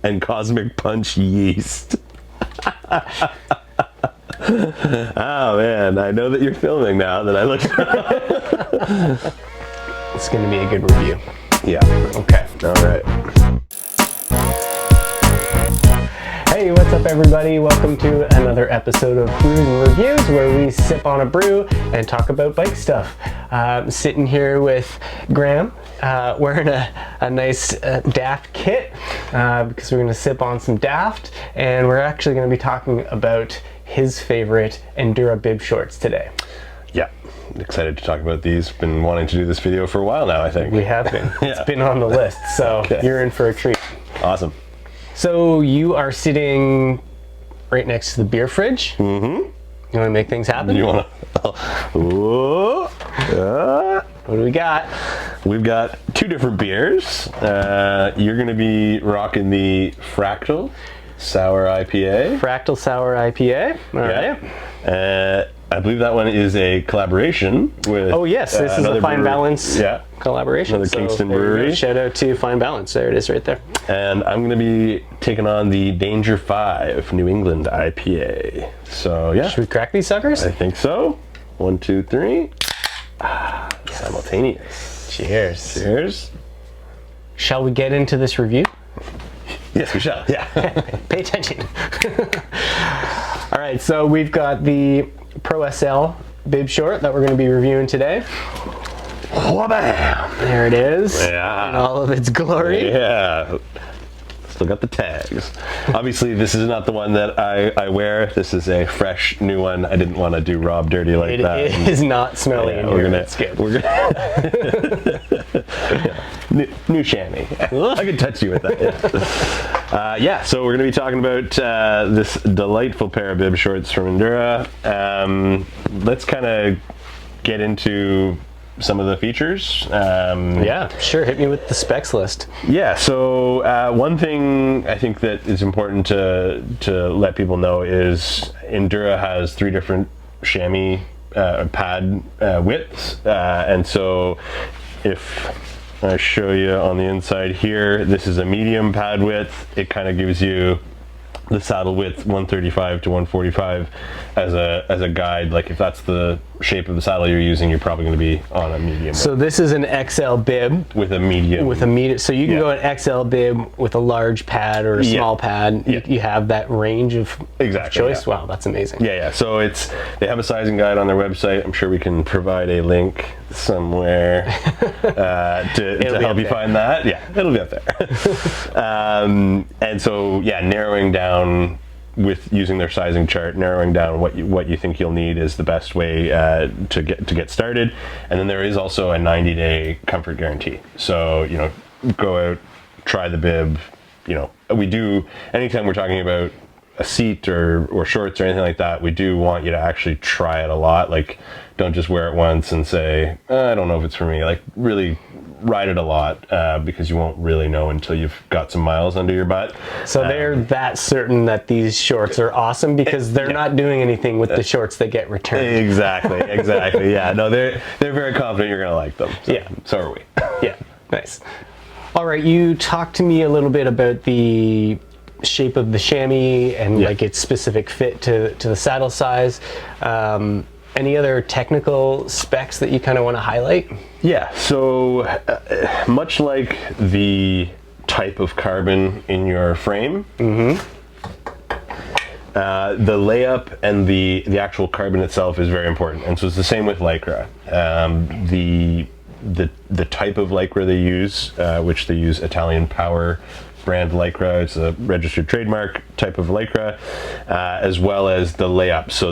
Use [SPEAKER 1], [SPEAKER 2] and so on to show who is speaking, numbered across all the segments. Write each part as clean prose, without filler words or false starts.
[SPEAKER 1] and Cosmic Punch yeast. Oh man, I know that you're filming now that I looked.
[SPEAKER 2] It's going to be a good review.
[SPEAKER 1] Yeah.
[SPEAKER 2] Okay.
[SPEAKER 1] All right.
[SPEAKER 2] Hey, what's up everybody? Welcome to another episode of Brews and Reviews, where we sip on a brew and talk about bike stuff. Sitting here with Graeme, wearing a nice Daft kit, because we're going to sip on some Daft, and we're actually going to be talking about his favorite Endura bib shorts today.
[SPEAKER 1] Yeah, excited to talk about these. Been wanting to do this video for a while now, I think.
[SPEAKER 2] We have been. It's been on the list, so
[SPEAKER 1] Okay.
[SPEAKER 2] You're in for a treat.
[SPEAKER 1] Awesome.
[SPEAKER 2] So you are sitting right next to the beer fridge. Mm-hmm. You want to make things happen?
[SPEAKER 1] You want to?
[SPEAKER 2] What do we got?
[SPEAKER 1] We've got two different beers. You're going to be rocking the Fractal Sour IPA.
[SPEAKER 2] Fractal Sour IPA. All right.
[SPEAKER 1] I believe that one is a collaboration with.
[SPEAKER 2] Oh yes, this is a Fine Balance collaboration.
[SPEAKER 1] Another Kingston
[SPEAKER 2] there you go.
[SPEAKER 1] brewery.
[SPEAKER 2] Shout out to Fine Balance. There it is, right there.
[SPEAKER 1] And I'm going to be taking on the Danger 5 New England IPA. So yeah,
[SPEAKER 2] Should we crack these suckers?
[SPEAKER 1] I think so. 1, 2, 3. Simultaneous.
[SPEAKER 2] Cheers.
[SPEAKER 1] Cheers.
[SPEAKER 2] Shall we get into this review?
[SPEAKER 1] Yes, we shall. Yeah.
[SPEAKER 2] Pay attention. All right, so we've got the Pro SL bib short that we're going to be reviewing today.
[SPEAKER 1] Wha-bam!
[SPEAKER 2] There it is.
[SPEAKER 1] Yeah.
[SPEAKER 2] In all of its glory.
[SPEAKER 1] Yeah. Still got the tags. Obviously, this is not the one that I wear. This is a fresh new one. I didn't want to do Rob dirty like that.
[SPEAKER 2] It is not smelly in here. It's good.
[SPEAKER 1] We're gonna new chamois. I could touch you with that. Yeah. So we're gonna be talking about this delightful pair of bib shorts from Endura. Let's kind of get into some of the features.
[SPEAKER 2] Yeah, sure. Hit me with the specs list.
[SPEAKER 1] Yeah, so one thing I think that is important to let people know is Endura has 3 different chamois pad widths, and so if I show you on the inside here, this is a medium pad width. It kind of gives you the saddle width 135 to 145 as a guide. Like if that's the shape of the saddle you're using, you're probably going to be on a medium.
[SPEAKER 2] So this is an XL bib
[SPEAKER 1] with a medium.
[SPEAKER 2] So you can go an XL bib with a large pad or a small pad. You have that range of choice. Wow, that's amazing.
[SPEAKER 1] Yeah. So they have a sizing guide on their website. I'm sure we can provide a link somewhere to help you find that. Yeah, it'll be up there. And so narrowing down with using their sizing chart, narrowing down what you think you'll need is the best way to get started. And then there is also a 90-day comfort guarantee. So go out, try the bib. We do, anytime we're talking about a seat or shorts or anything like that, we do want you to actually try it a lot. Like, don't just wear it once and say, I don't know if it's for me. Like, really ride it a lot, because you won't really know until you've got some miles under your butt.
[SPEAKER 2] So they're that certain that these shorts are awesome because they're not doing anything with the shorts that get returned.
[SPEAKER 1] Exactly. Yeah, no, they're very confident you're gonna like them. So, so are we.
[SPEAKER 2] Yeah, nice. All right, you talked to me a little bit about the shape of the chamois and like its specific fit to the saddle size. Any other technical specs that you kind of want to highlight? Yeah,
[SPEAKER 1] so much like the type of carbon in your frame, the layup and the actual carbon itself is very important. And so it's the same with Lycra. The type of Lycra they use, which they use Italian Power brand Lycra, it's a registered trademark type of Lycra, as well as the layup. So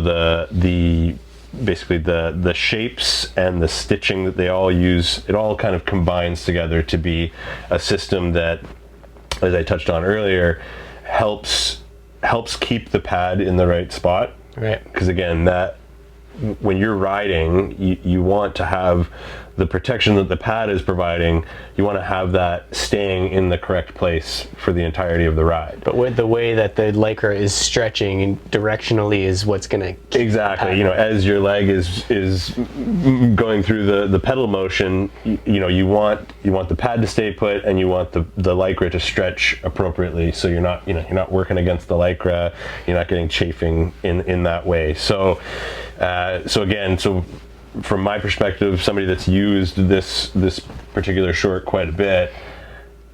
[SPEAKER 1] basically the shapes and the stitching that they all use, it all kind of combines together to be a system that, as I touched on earlier, helps keep the pad in the right spot.
[SPEAKER 2] Right.
[SPEAKER 1] Because again, that when you're riding, you want to have the protection that the pad is providing, you want to have that staying in the correct place for the entirety of the ride.
[SPEAKER 2] But with the way that the Lycra is stretching and directionally is what's going to
[SPEAKER 1] exactly, you know, as your leg is going through the pedal motion, you know, you want the pad to stay put, and you want the Lycra to stretch appropriately, so you're not working against the Lycra, you're not getting chafing in that way. So from my perspective, somebody that's used this particular short quite a bit,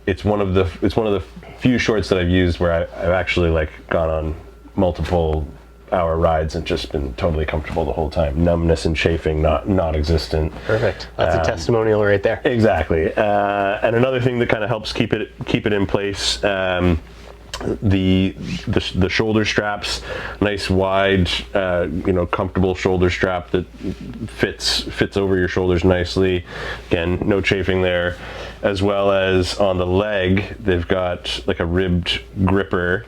[SPEAKER 1] it's one of the few shorts that I've used where I've actually like gone on multiple hour rides and just been totally comfortable the whole time. Numbness and chafing not existent.
[SPEAKER 2] Perfect. That's a testimonial right there.
[SPEAKER 1] Exactly. And another thing that kind of helps keep it in place. The shoulder straps, nice wide, comfortable shoulder strap that fits over your shoulders nicely. Again, no chafing there. As well as on the leg, they've got like a ribbed gripper.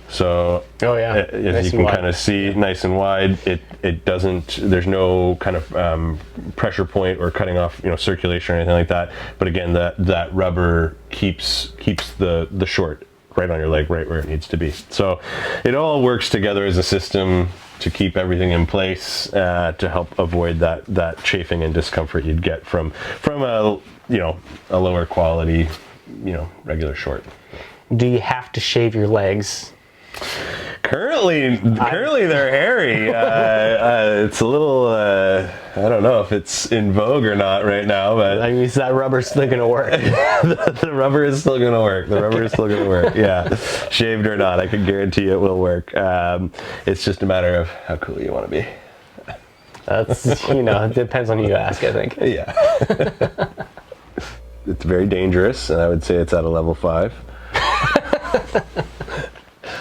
[SPEAKER 1] So as nice you can kind of see, nice and wide. It doesn't. There's no kind of pressure point or cutting off circulation or anything like that. But again, that rubber keeps the short right on your leg, right where it needs to be. So it all works together as a system to keep everything in place to help avoid that chafing and discomfort you'd get from a lower quality regular short.
[SPEAKER 2] Do you have to shave your legs?
[SPEAKER 1] Currently they're hairy. It's a little, I don't know if it's in vogue or not right now, but
[SPEAKER 2] I mean, that rubber's still gonna work.
[SPEAKER 1] the rubber is still gonna work. The rubber is still gonna work. Yeah, shaved or not, I can guarantee it will work. It's just a matter of how cool you want to be.
[SPEAKER 2] That's it depends on who you ask, I think.
[SPEAKER 1] Yeah. It's very dangerous, and I would say it's at a level 5.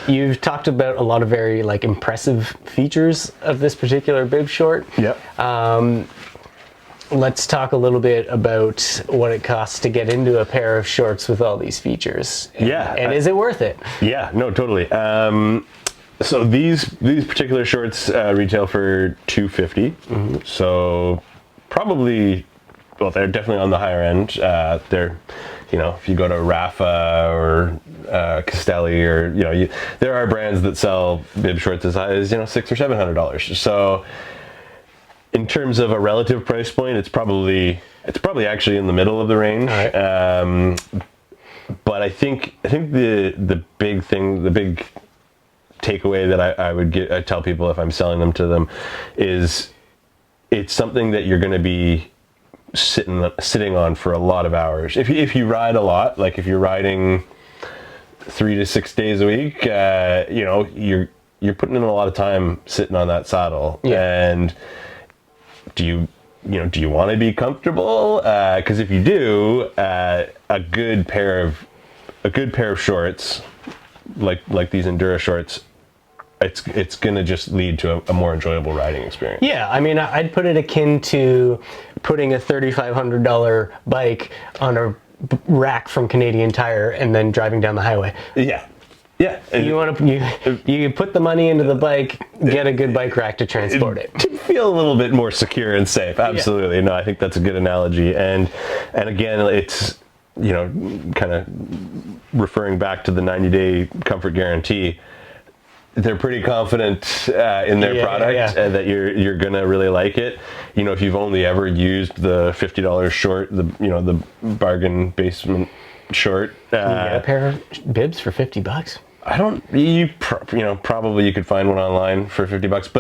[SPEAKER 2] You've talked about a lot of very impressive features of this particular bib short.
[SPEAKER 1] Yep.
[SPEAKER 2] Let's talk a little bit about what it costs to get into a pair of shorts with all these features. And is it worth it? Yeah,
[SPEAKER 1] no, totally. So these particular shorts retail for $250. Mm-hmm. So probably, well, they're definitely on the higher end. They're, if you go to Rafa or Castelli or there are brands that sell bib shorts as high as $600 or $700. So in terms of a relative price point, it's probably actually in the middle of the range.
[SPEAKER 2] All right.
[SPEAKER 1] But I think the big thing, the big takeaway that I tell people if I'm selling them to them is it's something that you're going to be sitting on for a lot of hours. If you ride a lot, like if you're riding 3 to 6 days a week, you're putting in a lot of time sitting on that saddle. Yeah. And do you want to be comfortable? Because if you do, a good pair of shorts, like these Endura shorts, it's going to just lead to a more enjoyable riding experience.
[SPEAKER 2] Yeah, I mean, I'd put it akin to putting a $3,500 bike on a rack from Canadian Tire and then driving down the highway.
[SPEAKER 1] Yeah. Yeah.
[SPEAKER 2] You put the money into the bike, get a good bike rack to transport it.
[SPEAKER 1] To feel a little bit more secure and safe. Absolutely. Yeah. No, I think that's a good analogy. And again, it's, kind of referring back to the 90-day comfort guarantee. They're pretty confident in their product that you're gonna really like it. If you've only ever used the $50 short, the bargain basement short.
[SPEAKER 2] Can you get a pair of bibs for $50?
[SPEAKER 1] I don't. Probably you could find one online for $50,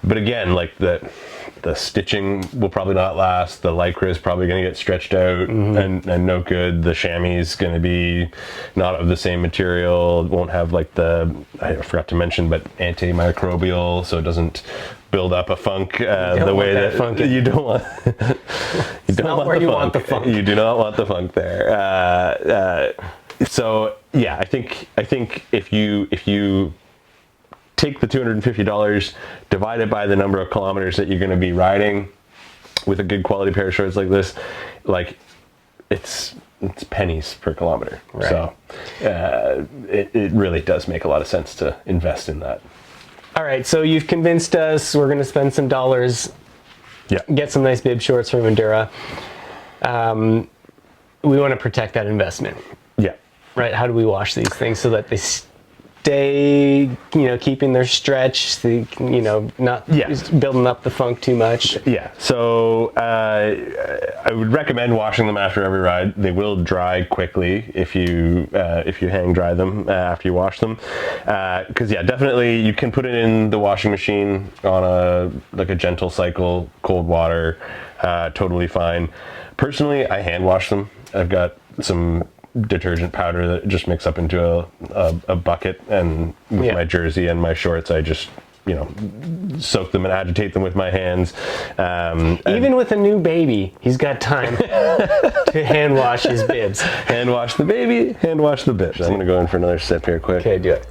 [SPEAKER 1] but again, the stitching will probably not last. The Lycra is probably going to get stretched out and no good. The chamois is going to be not of the same material. It won't have I forgot to mention, but antimicrobial, so it doesn't build up a funk the way that you don't want. You don't want where you want the funk. You do not want the funk there. So yeah, I think if you take the $250, divide it by the number of kilometers that you're going to be riding with a good quality pair of shorts like this, it's pennies per kilometer. Right. So it really does make a lot of sense to invest in that.
[SPEAKER 2] All right, so you've convinced us we're going to spend some dollars, get some nice bib shorts from Endura. we want to protect that investment,
[SPEAKER 1] Yeah.
[SPEAKER 2] right? How do we wash these things so that they stay, keeping their stretch, not building up the funk too much?
[SPEAKER 1] Yeah, so I would recommend washing them after every ride. They will dry quickly if you hang dry them after you wash them. Because definitely you can put it in the washing machine on a gentle cycle, cold water, totally fine. Personally, I hand wash them. I've got some detergent powder that just mix up into a bucket, and with my jersey and my shorts, I just soak them and agitate them with my hands.
[SPEAKER 2] Even with a new baby, he's got time to hand wash his bibs.
[SPEAKER 1] Hand wash the baby, hand wash the bibs. I'm gonna go in for another sip here quick.
[SPEAKER 2] Okay, do it.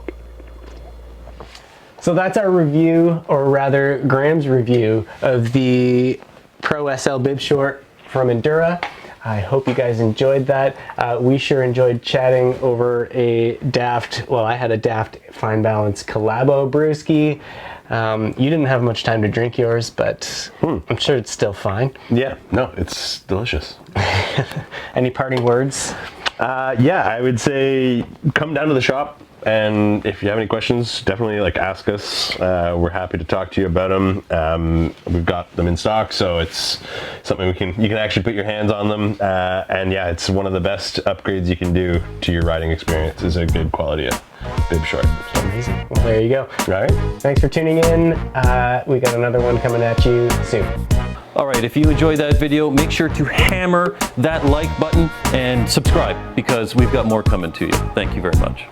[SPEAKER 2] So that's our review, or rather Graham's review of the Pro SL bib short from Endura. I hope you guys enjoyed that. We sure enjoyed chatting over I had a Daft Fine Balance Collabo brewski. You didn't have much time to drink yours, but I'm sure it's still fine.
[SPEAKER 1] Yeah, no, it's delicious.
[SPEAKER 2] Any parting words?
[SPEAKER 1] I would say come down to the shop, and if you have any questions, definitely ask us. We're happy to talk to you about them. We've got them in stock, so it's something you can actually put your hands on them. And it's one of the best upgrades you can do to your riding experience is a good quality of bib short. So.
[SPEAKER 2] Amazing. Well, there you go.
[SPEAKER 1] All right.
[SPEAKER 2] Thanks for tuning in. We got another one coming at you soon.
[SPEAKER 3] All right, if you enjoyed that video, make sure to hammer that like button and subscribe, because we've got more coming to you. Thank you very much.